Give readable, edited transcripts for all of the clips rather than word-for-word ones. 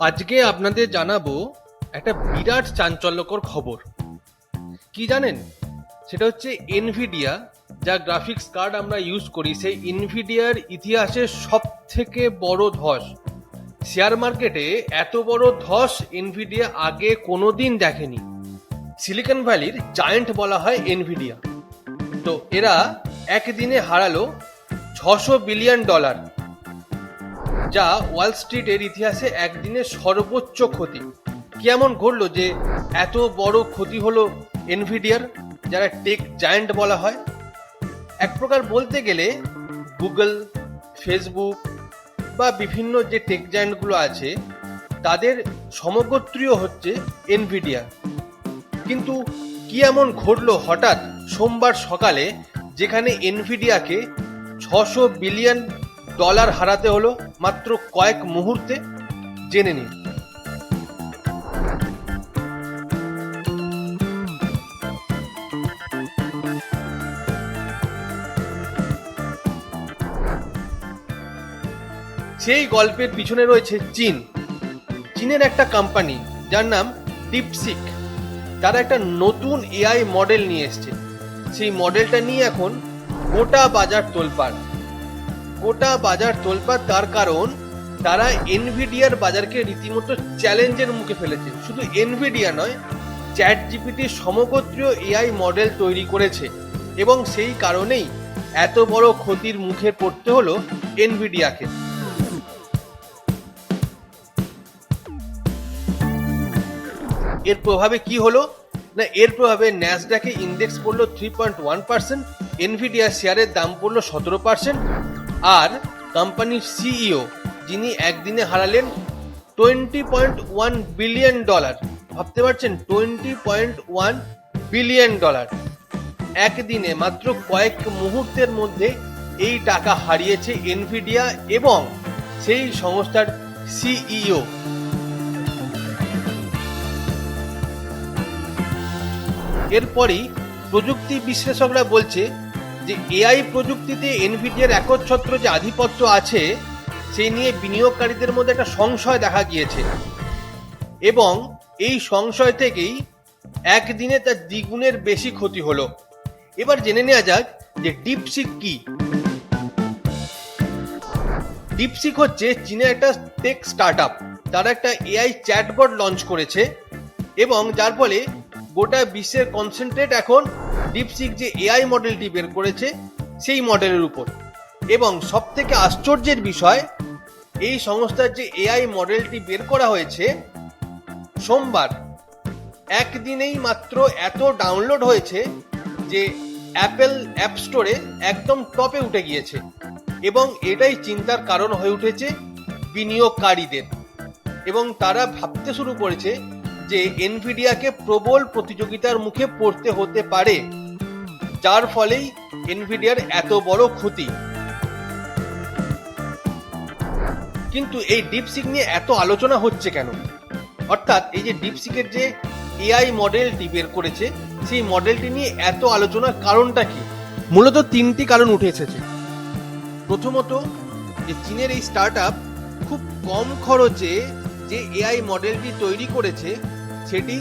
আজকে আপনাদের জানাবো একটা বিরাট চাঞ্চল্যকর খবর। কি জানেন? সেটা হচ্ছে এনভিডিয়া, যা গ্রাফিক্স কার্ড আমরা ইউজ করি, সেই এনভিডিয়ার ইতিহাসের সব থেকে বড় ধস। শেয়ার মার্কেটে এত বড় ধস এনভিডিয়া আগে কোনোদিন দেখেনি। সিলিকন ভ্যালির জায়েন্ট বলা হয় এনভিডিয়া। তো এরা একদিনে হারালো $600 বিলিয়ন, যা ওয়াল স্ট্রিটের ইতিহাসে একদিনে সর্বোচ্চ ক্ষতি। কেমন ঘটলো যে এত বড় ক্ষতি হলো এনভিডিয়ার, যারা টেক জায়ান্ট বলা হয়? এক প্রকার বলতে গেলে গুগল, ফেসবুক বা বিভিন্ন যে টেক জায়ান্টগুলো আছে তাদের সমগোত্রীয় হচ্ছে এনভিডিয়া। কিন্তু কি এমন ঘটলো হঠাৎ সোমবার সকালে, যেখানে এনভিডিয়াকে $600 বিলিয়ন হারাতে হলো মাত্র কয়েক মুহূর্তে? জেনে নিন। সেই গল্পের পিছনে রয়েছে চীনের একটা কোম্পানি যার নাম ডিপসিক। তারা একটা নতুন এআই মডেল নিয়ে এসছে। সেই মডেলটা নিয়ে এখন গোটা বাজার তোলপাড়। তার কারণ তারা এনভিডিয়ার বাজারকে রীতিমতো চ্যালেঞ্জের মুখে ফেলেছে। শুধু এনভিডিয়া নয়, চ্যাট জিপিটির সমগোত্রীয় এআই মডেল তৈরি করেছে, এবং সেই কারণেই এত বড় ক্ষতির মুখে পড়তে হলো এনভিডিয়াকে। এর প্রভাবে কি হলো না, এর প্রভাবে ন্যাসডাকে ইন্ডেক্স পড়লো 3.1%, এনভিডিয়া শেয়ারের দাম পড়লো 17%, আর কোম্পানির সিইও, যিনি একদিনে হারালেন $20.1 বিলিয়ন। ভাবতে পারছেন, $20.1 বিলিয়ন একদিনে, মাত্র কয়েক মুহূর্তের মধ্যে এই টাকা হারিয়েছে এনভিডিয়া এবং সেই সংস্থার সিইও। এরপরই প্রযুক্তি বিশ্লেষকরা বলছে যে এআই প্রযুক্তিতে এনভিডিয়ার একচ্ছত্র যে আধিপত্য আছে, সেই নিয়ে বিনিয়োগকারীদের মধ্যে একটা সংশয় দেখা গিয়েছে, এবং এই সংশয় থেকেই একদিনে তার দ্বিগুণের বেশি ক্ষতি হলো। এবার জেনে নেওয়া যাক যে ডিপসিক কি। ডিপসিক হচ্ছে চীনের একটা টেক স্টার্টআপ। তারা একটা এআই চ্যাটবট লঞ্চ করেছে, এবং যার ফলে গোটা বিশ্বের কনসেন্ট্রেট এখন ডিপসিক যে এআই মডেলটি বের করেছে সেই মডেলের উপর। এবং সব থেকে আশ্চর্যের বিষয়, এই সংস্থার যে এআই মডেলটি বের করা হয়েছে, সোমবার একদিনেই মাত্র এত ডাউনলোড হয়েছে যে অ্যাপেল অ্যাপ স্টোরে একদম টপে উঠে গিয়েছে। এবং এটাই চিন্তার কারণ হয়ে উঠেছে বিনিয়োগকারীদের, এবং তারা ভাবতে শুরু করেছে যে এনভিডিয়াকে প্রবল প্রতিযোগিতার মুখে পড়তে হতে পারে, যার ফলেই এনভিডিয়ার এত বড় ক্ষতি। কিন্তু এই ডিপসিক নিয়ে এত আলোচনা হচ্ছে কেন? অর্থাৎ এই যে ডিপসিকের যে এআই মডেলটি বের করেছে, সেই মডেলটি নিয়ে এত আলোচনার কারণটা কি? মূলত তিনটি কারণ উঠে এসেছে। প্রথমত, যে চীনের এই স্টার্টআপ খুব কম খরচে যে এআই মডেলটি তৈরি করেছে, সেটি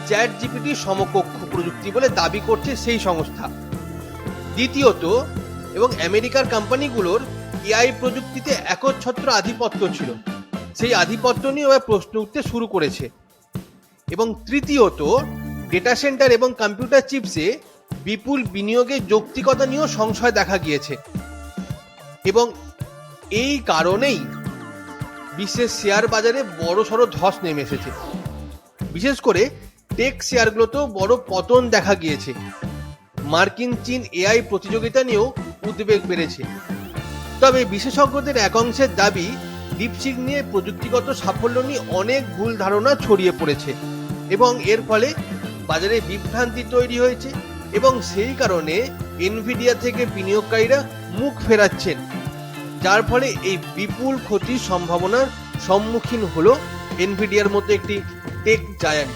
চ্যাট জিপিটির সমকক্ষ প্রযুক্তি বলে দাবি করছে সেই সংস্থা। দ্বিতীয়ত, এবং আমেরিকার কোম্পানিগুলোর এআই প্রযুক্তিতে একচ্ছত্র আধিপত্য ছিল, সেই আধিপত্য নিয়ে ওরা প্রশ্ন উঠতে শুরু করেছে। এবং তৃতীয়ত, ডেটা সেন্টার এবং কম্পিউটার চিপসে বিপুল বিনিয়োগের যৌক্তিকতা নিয়েও সংশয় দেখা গিয়েছে। এবং এই কারণেই বিশ্বের শেয়ার বাজারে বড়সড় ধস নেমে এসেছে। বিশেষ করে টেক শেয়ারগুলোতেও বড় পতন দেখা গিয়েছে। মার্কিন চীন এআই প্রতিযোগিতা নিয়েও উদ্বেগ বেড়েছে। তবে বিশেষজ্ঞদের এক অংশের দাবি, ডিপসিক নিয়ে প্রযুক্তিগত সাফল্য নিয়ে অনেক ভুল ধারণা ছড়িয়ে পড়েছে, এবং এর ফলে বাজারে বিভ্রান্তি তৈরি হয়েছে, এবং সেই কারণে এনভিডিয়া থেকে বিনিয়োগকারীরা মুখ ফেরাচ্ছেন, যার ফলে এই বিপুল ক্ষতির সম্ভাবনার সম্মুখীন হলো এনভিডিয়ার মতো একটি টেক জায়ান্ট।